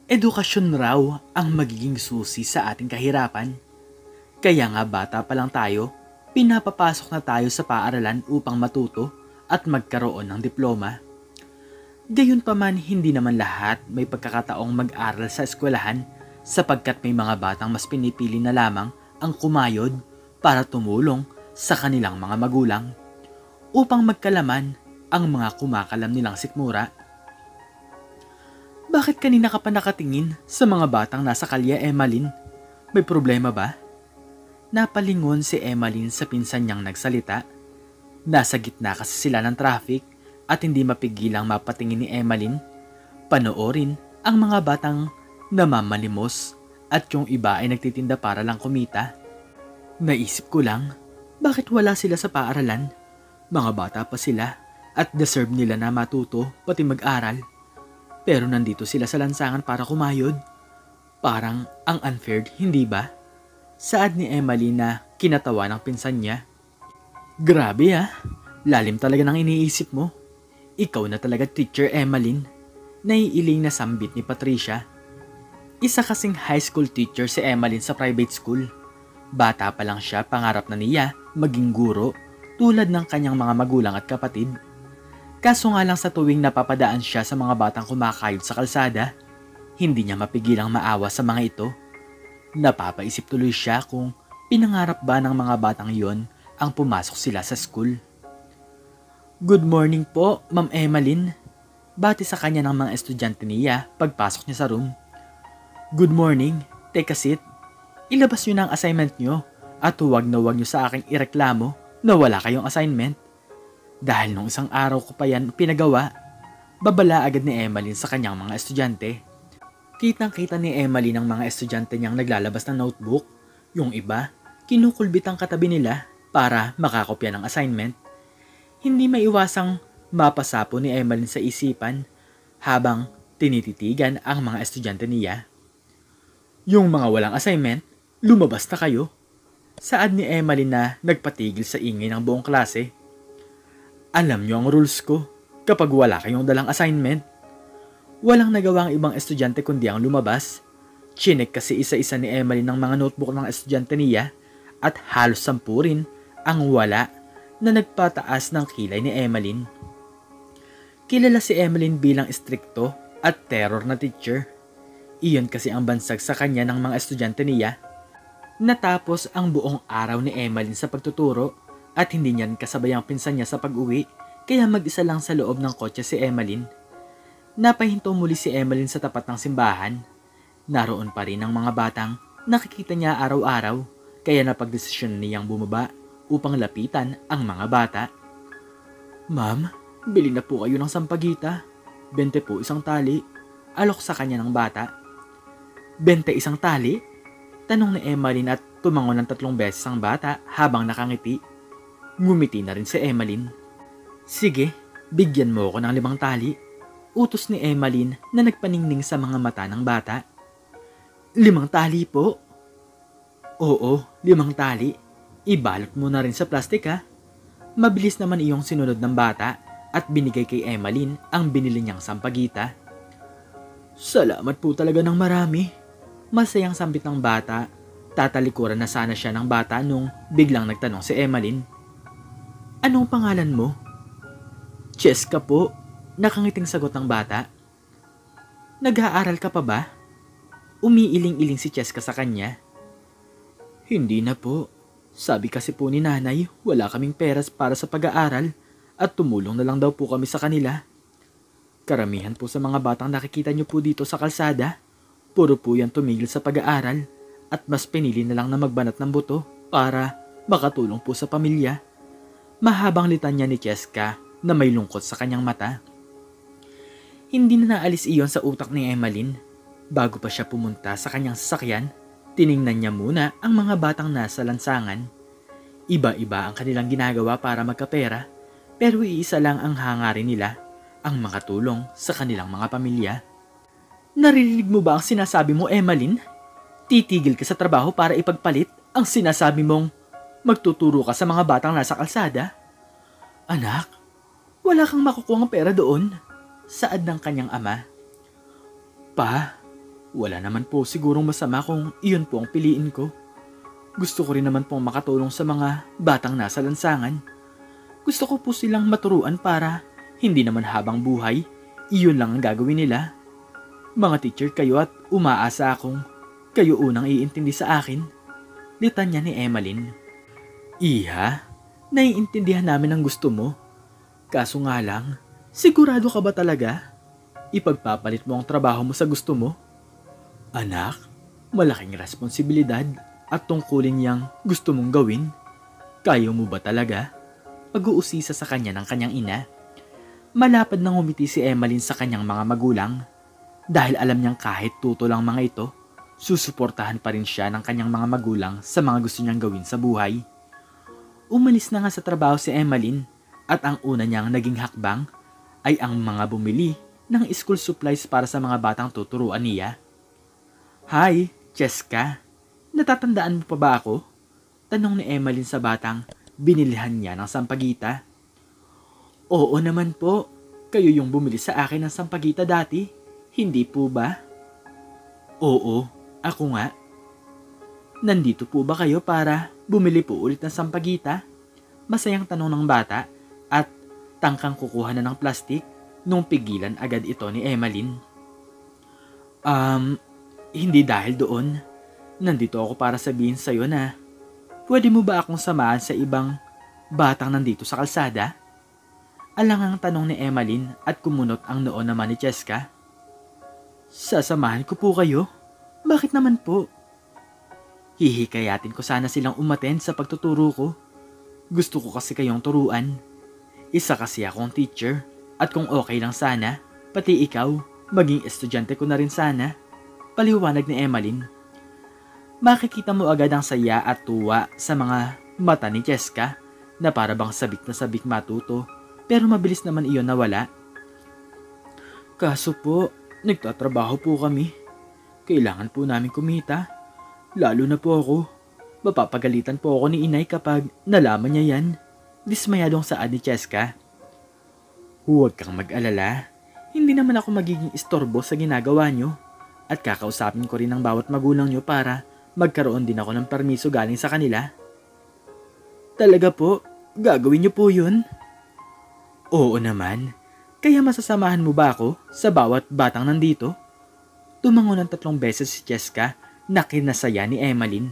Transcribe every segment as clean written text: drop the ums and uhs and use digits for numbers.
Edukasyon raw ang magiging susi sa ating kahirapan. Kaya nga bata pa lang tayo, pinapapasok na tayo sa paaralan upang matuto at magkaroon ng diploma. Gayunpaman, hindi naman lahat may pagkakataong mag-aral sa eskwelahan sapagkat may mga batang mas pinipili na lamang ang kumayod para tumulong sa kanilang mga magulang upang magkalaman ang mga kumakalam nilang sikmura. Bakit kanina ka pa nakatingin sa mga batang nasa kalye, Emmalyn? May problema ba? Napalingon si Emmalyn sa pinsan niyang nagsalita. Nasa gitna kasi sila ng traffic at hindi mapigilang mapatingin ni Emmalyn. Panoorin ang mga batang namamalimos at yung iba ay nagtitinda para lang kumita. Naisip ko lang, bakit wala sila sa paaralan? Mga bata pa sila at deserve nila na matuto pati mag-aral. Pero nandito sila sa lansangan para kumayod. Parang ang unfair, hindi ba? Saad ni Emily na kinatawa ng pinsan niya. Grabe lalim talaga ng iniisip mo. Ikaw na talaga Teacher Emmalyn. Naiiling na sambit ni Patricia. Isa kasing high school teacher si Emmalyn sa private school. Bata pa lang siya, pangarap na niya maging guro tulad ng kanyang mga magulang at kapatid. Kaso nga lang sa tuwing napapadaan siya sa mga batang kumakayod sa kalsada, hindi niya mapigilang maawa sa mga ito. Napapaisip tuloy siya kung pinangarap ba ng mga batang iyon ang pumasok sila sa school. Good morning po, Ma'am Emmalyn. Bati sa kanya ng mga estudyante niya pagpasok niya sa room. Good morning, take a seat. Ilabas niyo na ang assignment niyo at huwag na huwag niyo sa aking ireklamo na wala kayong assignment. Dahil nung isang araw ko pa yan pinagawa, babala agad ni Emmalyn sa kanyang mga estudyante. Kitang-kita ni Emmalyn ang mga estudyante niyang naglalabas ng notebook. Yung iba, kinukulbit ang katabi nila para makakopya ng assignment. Hindi maiwasang mapasapo ni Emmalyn sa isipan habang tinititigan ang mga estudyante niya. Yung mga walang assignment, lumabas na kayo. Saad ni Emmalyn na nagpatigil sa ingay ng buong klase. Alam niyo ang rules ko, kapag wala kayong dalang assignment. Walang nagawa ang ibang estudyante kundi ang lumabas. Chinek kasi isa-isa ni Emmalyn ng mga notebook ng estudyante niya at halos 10 rin ang wala na nagpataas ng kilay ni Emmalyn. Kilala si Emmalyn bilang istrikto at terror na teacher. Iyon kasi ang bansag sa kanya ng mga estudyante niya. Natapos ang buong araw ni Emmalyn sa pagtuturo at hindi niyan kasabay ang pinsan niya sa pag-uwi, kaya mag-isa lang sa loob ng kotse si Emmalyn. Napahinto muli si Emmalyn sa tapat ng simbahan. Naroon pa rin ang mga batang nakikita niya araw-araw, kaya napagdesisyon niyang bumaba upang lapitan ang mga bata. Ma'am, bili na po kayo ng sampagita. 20 po isang tali. Alok sa kanya ng bata. 20 isang tali? Tanong ni Emmalyn at tumangon ng 3 beses ang bata habang nakangiti. Ngumiti na rin si Emmalyn. Sige, bigyan mo ako ng 5 tali. Utos ni Emmalyn na nagpaningning sa mga mata ng bata. 5 tali po? Oo, 5 tali. Ibalot mo na rin sa plastik Mabilis naman iyong sinunod ng bata at binigay kay Emmalyn ang binili niyang sampagita. Salamat po talaga ng marami. Masayang sambit ng bata. Tatalikuran na sana siya ng bata nung biglang nagtanong si Emmalyn. Anong pangalan mo? Cheska po, nakangiting sagot ng bata. Nag-aaral ka pa ba? Umiiling-iling si Cheska sa kanya. Hindi na po. Sabi kasi po ni nanay, wala kaming peras para sa pag-aaral at tumulong na lang daw po kami sa kanila. Karamihan po sa mga batang nakikita niyo po dito sa kalsada, puro po yan tumigil sa pag-aaral at mas pinili na lang na magbanat ng buto para makatulong po sa pamilya. Mahabang litanya ni Cheska na may lungkot sa kanyang mata. Hindi na naalis iyon sa utak ni Emmalyn. Bago pa siya pumunta sa kanyang sasakyan, tiningnan niya muna ang mga batang nasa lansangan. Iba-iba ang kanilang ginagawa para magkapera, pero iisa lang ang hangarin nila, ang makatulong sa kanilang mga pamilya. Narinig mo ba ang sinasabi mo, Emmalyn? Titigil ka sa trabaho para ipagpalit ang sinasabi mong magtuturo ka sa mga batang nasa kalsada? Anak, wala kang makukuhang pera doon, saad ng kanyang ama. Pa, Wala naman po sigurong masama kung iyon po ang piliin ko. Gusto ko rin naman pong makatulong sa mga batang nasa lansangan. Gusto ko po silang maturuan para hindi naman habang buhay, iyon lang ang gagawin nila. Mga teacher kayo at umaasa akong kayo unang iintindi sa akin. Litanya ni Emalyn. Iha, naiintindihan namin ang gusto mo. Kaso nga lang, sigurado ka ba talaga? Ipagpapalit mo ang trabaho mo sa gusto mo? Anak, malaking responsibilidad at tungkulin yang gusto mong gawin. Kaya mo ba talaga? Pag-uusisa sa kanya ng kanyang ina. Malapad nang umiti si Emalyn sa kanyang mga magulang dahil alam niyang kahit tuto lang mga ito, susuportahan pa rin siya ng kanyang mga magulang sa mga gusto niyang gawin sa buhay. Umalis na nga sa trabaho si Emalyn at ang una niyang naging hakbang ay ang mga bumili ng school supplies para sa mga batang tuturuan niya. Hi, Cheska. Natatandaan mo pa ba ako? Tanong ni Emalyn sa batang binilihan niya ng sampagita. Oo naman po. Kayo yung bumili sa akin ng sampagita dati. Hindi po ba? Oo, ako nga. Nandito po ba kayo para bumili po ulit ng sampagita? Masayang tanong ng bata at tangkang kukuha na ng plastik nung pigilan agad ito ni Emalyn. Hindi dahil doon. Nandito ako para sabihin sa'yo na pwede mo ba akong samahan sa ibang batang nandito sa kalsada? Alangang tanong ni Emalyn at kumunot ang noo naman ni Cheska. Sasamahan ko po kayo? Bakit naman po? Hihikayatin ko sana silang umattend sa pagtuturo ko. Gusto ko kasi kayong turuan. Isa kasi akong teacher at kung okay lang sana, pati ikaw, maging estudyante ko na rin sana. Paliwanag ni Emalyn. Makikita mo agad ang saya at tuwa sa mga mata ni Cheska na para bang sabik na sabik matuto pero mabilis naman iyon nawala. Kaso po, nagtatrabaho po kami. Kailangan po namin kumita. Lalo na po ako. Mapapagalitan po ako ni inay kapag nalaman niya yan. Dismayadong saad ni Cheska. Huwag kang mag-alala. Hindi naman ako magiging istorbo sa ginagawa nyo. At kakausapin ko rin ang bawat magulang nyo para magkaroon din ako ng permiso galing sa kanila. Talaga po? Gagawin nyo po yun? Oo naman. Kaya masasamahan mo ba ako sa bawat batang nandito? Tumango ng 3 beses si Cheska na kinasaya ni Emalyn.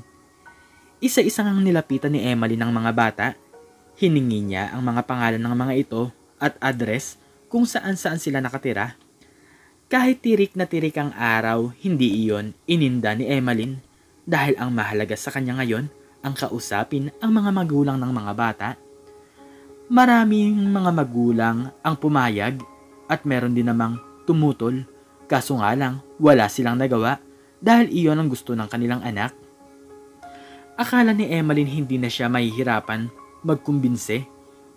Isa-isang ang nilapitan ni Emalyn ng mga bata. Hiningi niya ang mga pangalan ng mga ito at address kung saan-saan sila nakatira. Kahit tirik na tirik ang araw, hindi iyon ininda ni Emalyn dahil ang mahalaga sa kanya ngayon ang kausapin ang mga magulang ng mga bata. Maraming mga magulang ang pumayag at meron din namang tumutol, kaso nga lang wala silang nagawa dahil iyon ang gusto ng kanilang anak. Akala ni Emalyn hindi na siya mahihirapan magkumbinse,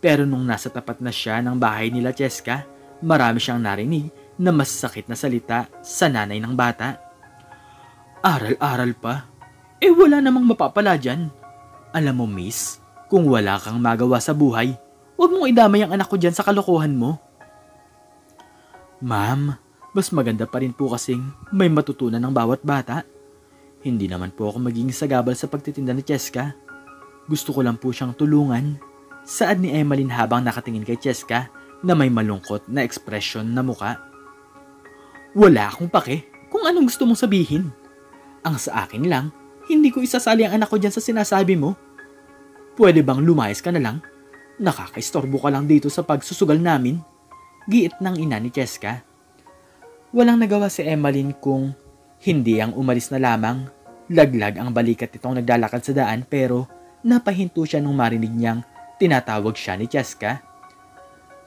pero nung nasa tapat na siya ng bahay nila Cheska, marami siyang narinig na mas sakit na salita sa nanay ng bata. Aral-aral pa? Wala namang mapapala dyan. Alam mo miss, kung wala kang magawa sa buhay, huwag mong idamay ang anak ko dyan sa kalokohan mo. Ma'am, mas maganda pa rin po kasing may matutunan ng bawat bata. Hindi naman po ako magiging sagabal sa pagtitinda ni Cheska. Gusto ko lang po siyang tulungan. Saad ni Emalyn habang nakatingin kay Cheska na may malungkot na ekspresyon na muka. Wala akong pake kung anong gusto mong sabihin. Ang sa akin lang, hindi ko isasali ang anak ko dyan sa sinasabi mo. Pwede bang lumayas ka na lang? Nakakaistorbo ka lang dito sa pagsusugal namin. Giit ng ina ni Cheska. Walang nagawa si Emalyn kung hindi ang umalis na lamang. Laglag ang balikat nitong naglalakad sa daan pero napahinto siya nung marinig niyang tinatawag siya ni Cheska.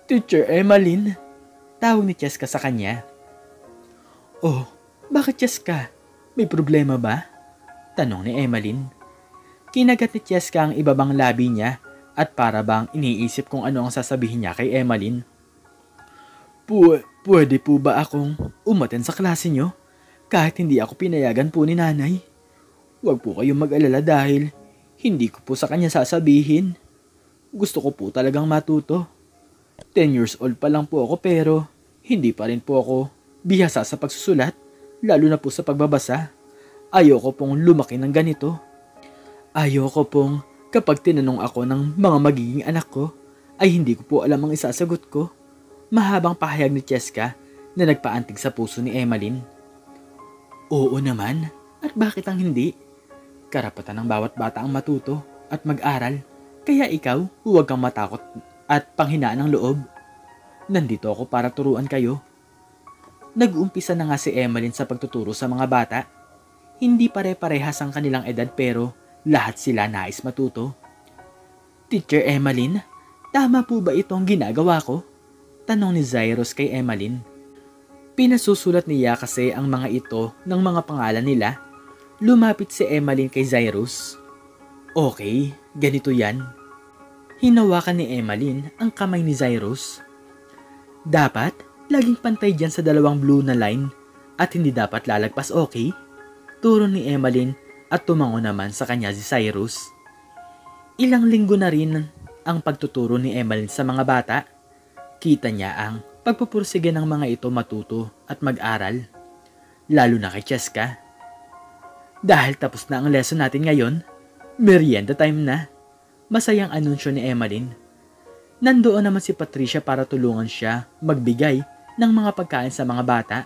Teacher Emalyn, tawag ni Cheska sa kanya. Oh, bakit Cheska? May problema ba? Tanong ni Emalyn. Kinagat ni Cheska ang ibabang labi niya at para bang iniisip kung ano ang sasabihin niya kay Emalyn. Pwede po ba akong umaten sa klase niyo kahit hindi ako pinayagan po ni nanay? Huwag po kayong mag-alala dahil hindi ko po sa kanya sasabihin. Gusto ko po talagang matuto. 10 years old pa lang po ako pero hindi pa rin po ako bihasa sa pagsusulat. lalo na po sa pagbabasa. Ayoko pong lumaki ng ganito. Ayoko pong kapag tinanong ako ng mga magiging anak ko, ay hindi ko po alam ang isasagot ko. Mahabang pahayag ni Cheska na nagpaantig sa puso ni Emmeline. Oo naman, at bakit ang hindi? Karapatan ng bawat bata ang matuto at mag-aral, kaya ikaw huwag kang matakot at panghinaan ng loob. Nandito ako para turuan kayo. Nag-umpisa na nga si Emmeline sa pagtuturo sa mga bata. Hindi pare-parehas ang kanilang edad pero lahat sila nais matuto. Teacher Emmeline, tama po ba itong ginagawa ko? Tanong ni Zairos kay Emmeline. Pinasusulat niya kasi ang mga ito ng mga pangalan nila. Lumapit si Emmeline kay Zairos. Okay, ganito yan. Hinawakan ni Emmeline ang kamay ni Zairos. Dapat, laging pantay dyan sa dalawang blue na line at hindi dapat lalagpas, okay? Turo ni Emmeline at tumango naman sa kanya si Cyrus. Ilang linggo na rin ang pagtuturo ni Emmeline sa mga bata. Kita niya ang pagpupursige ng mga ito matuto at mag-aral. Lalo na kay Cheska. Dahil tapos na ang lesson natin ngayon, merienda time na. Masayang anunsyo ni Emmeline. Nandoon naman si Patricia para tulungan siya magbigay ng mga pagkain sa mga bata.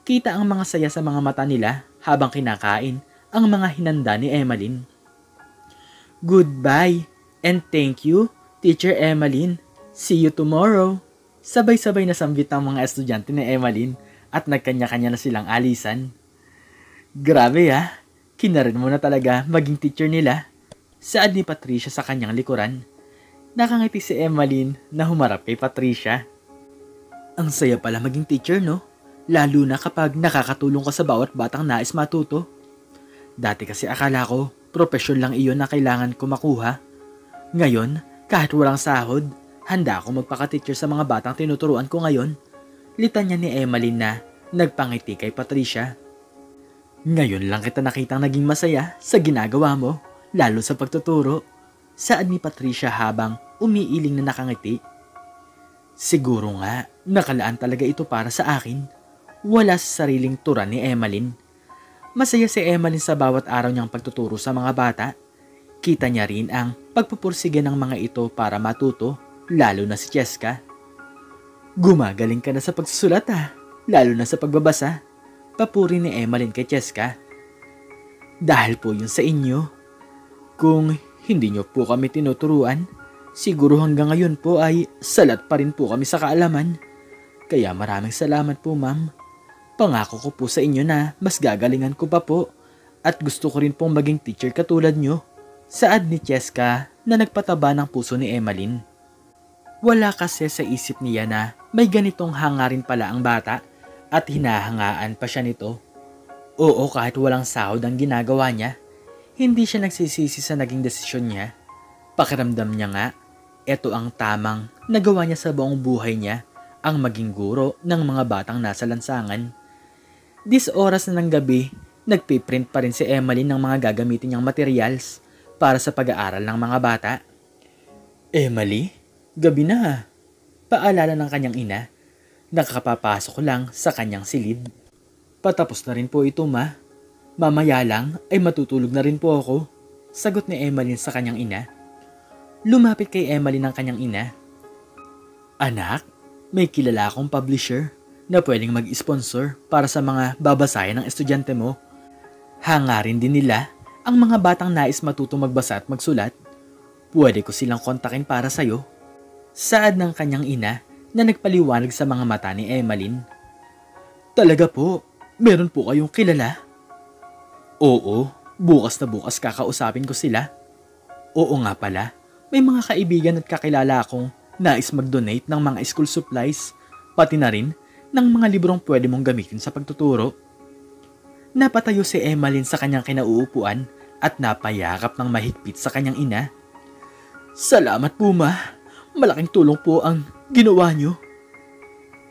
Kita ang mga saya sa mga mata nila habang kinakain ang mga hinanda ni Emmeline. Goodbye and thank you, Teacher Emmeline. See you tomorrow. Sabay-sabay na sambit ang mga estudyante ni Emmeline at nagkanya-kanya na silang alisan. Grabe kinarin mo na talaga maging teacher nila. Saad ni Patricia sa kanyang likuran. Nakangiti si Emmeline na humarap kay Patricia. Ang saya pala maging teacher, no? Lalo na kapag nakakatulong ka sa bawat batang nais matuto. Dati kasi akala ko, propesyon lang iyon na kailangan ko makuha. Ngayon, kahit walang sahod, handa ako magpaka-teacher sa mga batang tinuturuan ko ngayon. Litanya ni Emmeline na nagpangiti kay Patricia. Ngayon lang kita nakitang naging masaya sa ginagawa mo, lalo sa pagtuturo. Saad ni Patricia habang umiiling na nakangiti. Siguro nga, nakalaan talaga ito para sa akin. Wala sa sariling tura ni Emmeline. Masaya si Emmeline sa bawat araw niyang pagtuturo sa mga bata. Kita niya rin ang pagpupursige ng mga ito para matuto, lalo na si Cheska. Gumagaling ka na sa pagsusulat lalo na sa pagbabasa. Papuri ni Emmeline kay Cheska. Dahil po yun sa inyo. Kung hindi nyo po kami tinuturuan, siguro hanggang ngayon po ay salat pa rin po kami sa kaalaman. Kaya maraming salamat po, ma'am. Pangako ko po sa inyo na mas gagalingan ko pa po at gusto ko rin pong maging teacher katulad nyo. Saad ni Cheska na nagpataba ng puso ni Emmeline. Wala kasi sa isip niya na may ganitong hangarin pala ang bata at hinahangaan pa siya nito. Oo, kahit walang sahod ang ginagawa niya, hindi siya nagsisisi sa naging desisyon niya. Pakiramdam niya nga, ito ang tamang nagawa niya sa buong buhay niya, ang maging guro ng mga batang nasa lansangan. Dis oras na ng gabi, nagpiprint pa rin si Emmeline ng mga gagamitin niyang materials para sa pag-aaral ng mga bata. Emily, gabi na. Paalala ng kanyang ina. Nakakapapasok lang sa kanyang silid. Patapos na rin po ito, ma. Mamaya lang ay matutulog na rin po ako. Sagot ni Emmeline sa kanyang ina. Lumapit kay Emmeline ang kanyang ina. Anak, may kilala akong publisher na pwedeng mag-sponsor para sa mga babasahin ng estudyante mo. Hangarin din nila ang mga batang nais matuto magbasa at magsulat. Pwede ko silang kontakin para sa'yo. Saad ng kanyang ina na nagpaliwanag sa mga mata ni Emmeline. Talaga po, meron po kayong kilala? Oo, bukas na bukas kakausapin ko sila. Oo nga pala, may mga kaibigan at kakilala akong nais mag-donate ng mga school supplies, pati na rin ng mga librong pwede mong gamitin sa pagtuturo. Napatayo si Emmeline sa kanyang kinauupuan at napayakap ng mahigpit sa kanyang ina. Salamat po, ma. Malaking tulong po ang ginawa nyo.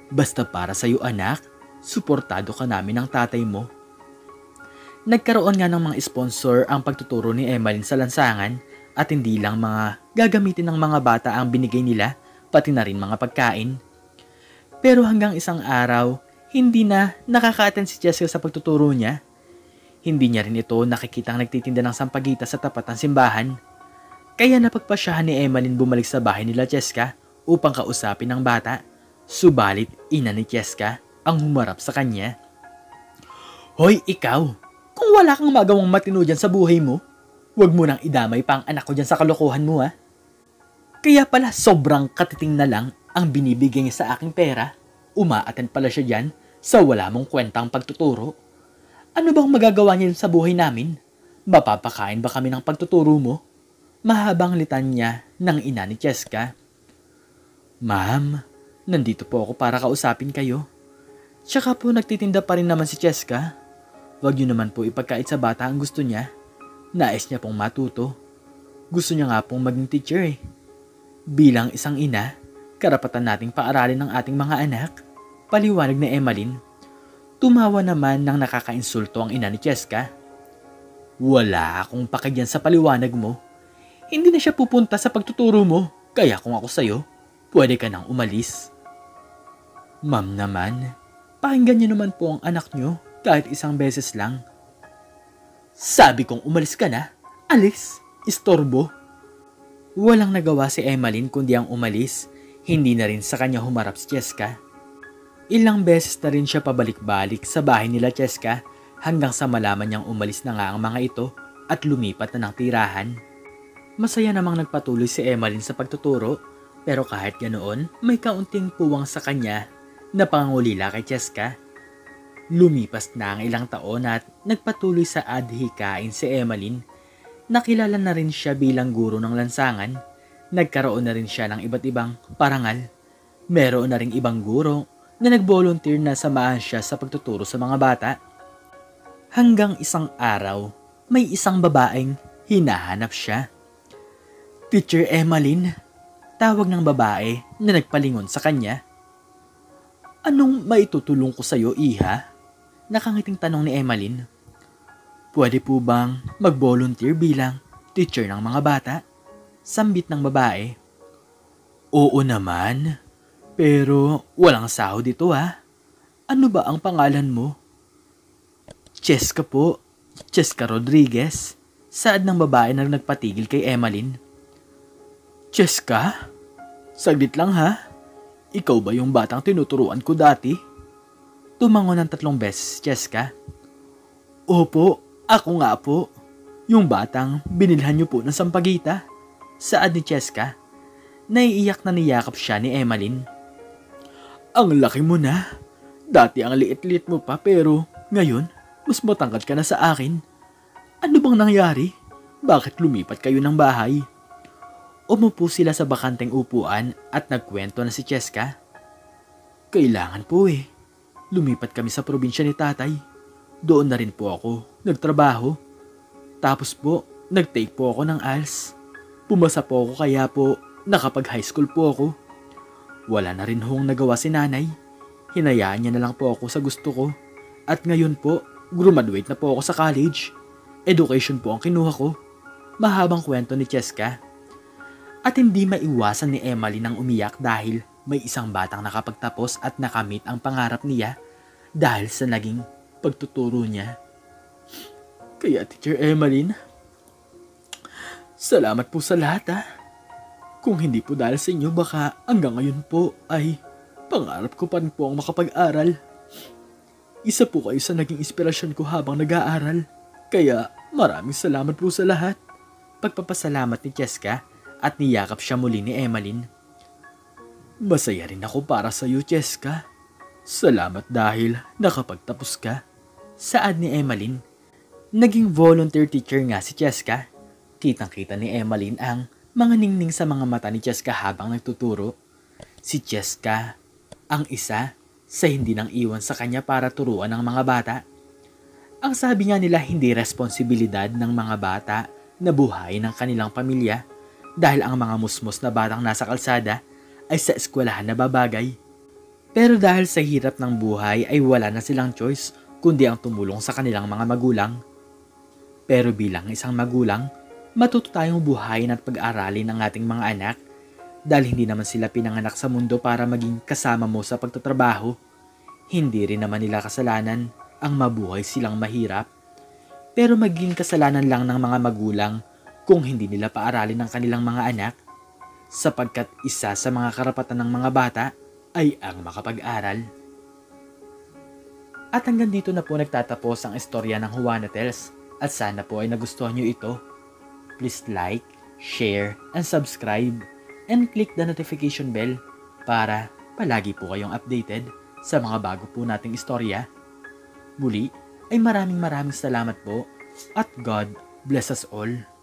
Basta para sa'yo, anak, suportado ka namin ng tatay mo. Nagkaroon nga ng mga sponsor ang pagtuturo ni Emmeline sa lansangan at hindi lang mga gagamitin ng mga bata ang binigay nila, pati na rin mga pagkain. Pero hanggang isang araw, Hindi na nakaka-attend si Cheska sa pagtuturo niya. Hindi niya rin ito nakikitang nagtitinda ng sampagita sa tapat ng simbahan. Kaya napagpasyahan ni Emmeline bumalik sa bahay nila Cheska upang kausapin ang bata. Subalit ina ni Cheska ang humarap sa kanya. Hoy ikaw, kung wala kang magawang matino dyan sa buhay mo, huwag mo nang idamay pa ang anak ko dyan sa kalokohan mo ha. Kaya pala sobrang katiting na lang ang binibigay niya sa aking pera. Uma-attend pala siya dyan sa wala mong kwentang pagtuturo. Ano bang magagawa niya sa buhay namin? Mapapakain ba kami ng pagtuturo mo? Mahabang litanya ng ina ni Cheska. Ma'am, nandito po ako para kausapin kayo. Tsaka po nagtitinda pa rin naman si Cheska. Huwag niyo naman po ipagkait sa bata ang gusto niya. Nais niya pong matuto. Gusto niya nga pong maging teacher eh. Bilang isang ina, karapatan nating paaralin ng ating mga anak. Paliwanag ni Emmeline. Tumawa naman nang nakakainsulto ang ina ni Cheska. Wala akong pakigyan sa paliwanag mo. Hindi na siya pupunta sa pagtuturo mo. Kaya kung ako sa'yo, pwede ka nang umalis. Ma'am naman, pakinggan niyo naman po ang anak niyo kahit isang beses lang. Sabi kong umalis ka na. Alis, istorbo. Walang nagawa si Emmeline kundi ang umalis. Hindi na rin sa kanya humarap si Cheska. Ilang beses na rin siya pabalik-balik sa bahay nila Cheska hanggang sa malaman niyang umalis na nga ang mga ito at lumipat na ng tirahan. Masaya namang nagpatuloy si Emmeline sa pagtuturo pero kahit ganoon may kaunting puwang sa kanya na pangangulila kay Cheska. Lumipas na ang ilang taon at nagpatuloy sa adhikain si Emmeline. Nakilala na rin siya bilang guro ng lansangan. Nagkaroon na rin siya ng iba't ibang parangal. Meron na ring ibang guro na nag-volunteer na samahan siya sa pagtuturo sa mga bata. Hanggang isang araw, may isang babaeng hinahanap siya. Teacher Emmeline, tawag ng babae na nagpalingon sa kanya. Anong maitutulong ko sa'yo, iha? Nakangiting tanong ni Emmeline. Pwede po bang mag-volunteer bilang teacher ng mga bata? Sambit ng babae. Oo naman. Pero walang sahod dito ha. Ano ba ang pangalan mo? Cheska po. Cheska Rodriguez. Saad ng babae na nagpatigil kay Emmeline. Cheska? Saglit lang ha. Ikaw ba yung batang tinuturuan ko dati? Tumango ng 3 beses si Cheska. Opo, ako nga po. Yung batang binilhan niyo po ng sampagita. Saad ni Cheska. Naiiyak na niyakap siya ni Emmeline. Ang laki mo na. Dati ang liit-liit mo pa pero ngayon mas matangkad ka na sa akin. Ano bang nangyari? Bakit lumipat kayo ng bahay? Umupo sila sa bakanteng upuan at nagkwento na si Cheska. Kailangan po eh. Lumipat kami sa probinsya ni tatay. Doon na rin po ako nagtrabaho. Tapos po, nag-take po ako ng ALS. Pumasa po ako kaya po nakapag-high school po ako. Wala na rin hong nagawa si nanay. Hinayaan niya na lang po ako sa gusto ko. At ngayon po, graduate na po ako sa college. Education po ang kinuha ko. Mahabang kwento ni Cheska. At hindi maiwasan ni Emmeline ang umiyak dahil may isang batang nakapagtapos at nakamit ang pangarap niya dahil sa naging pagtuturo niya. Kaya Teacher Emmeline, salamat po sa lahat ha. Kung hindi po dahil sa inyo baka hanggang ngayon po ay pangarap ko pa rin po ang makapag-aral. Isa po kayo sa naging inspirasyon ko habang nag-aaral. Kaya maraming salamat po sa lahat. Pagpapasalamat ni Cheska at niyakap siya muli ni Emmeline. Masaya rin ako para sa iyo, Cheska. Salamat dahil nakapagtapos ka. Saad ni Emmeline. Naging volunteer teacher nga si Cheska. Kitang-kita ni Emmeline ang mga ningning sa mga mata ni Cheska habang nagtuturo. Si Cheska ang isa sa hindi nang iwan sa kanya para turuan ng mga bata. Ang sabi nga nila hindi responsibilidad ng mga bata na buhayin ng kanilang pamilya dahil ang mga musmos na batang nasa kalsada ay sa eskwelahan na babagay. Pero dahil sa hirap ng buhay ay wala na silang choice kundi ang tumulong sa kanilang mga magulang. Pero bilang isang magulang, matuto tayong buhayin at pag-aralin ang ating mga anak dahil hindi naman sila pinanganak sa mundo para maging kasama mo sa pagtatrabaho. Hindi rin naman nila kasalanan ang mabuhay silang mahirap, pero maging kasalanan lang ng mga magulang kung hindi nila paaralin ang kanilang mga anak, sapagkat isa sa mga karapatan ng mga bata ay ang makapag-aral. At hanggang dito na po nagtatapos ang istorya ng Juana Tales, at sana po ay nagustuhan nyo ito. Please like, share, and subscribe, and click the notification bell para palagi po kayong updated sa mga bago po nating istorya. Muli ay maraming salamat po, at God bless us all.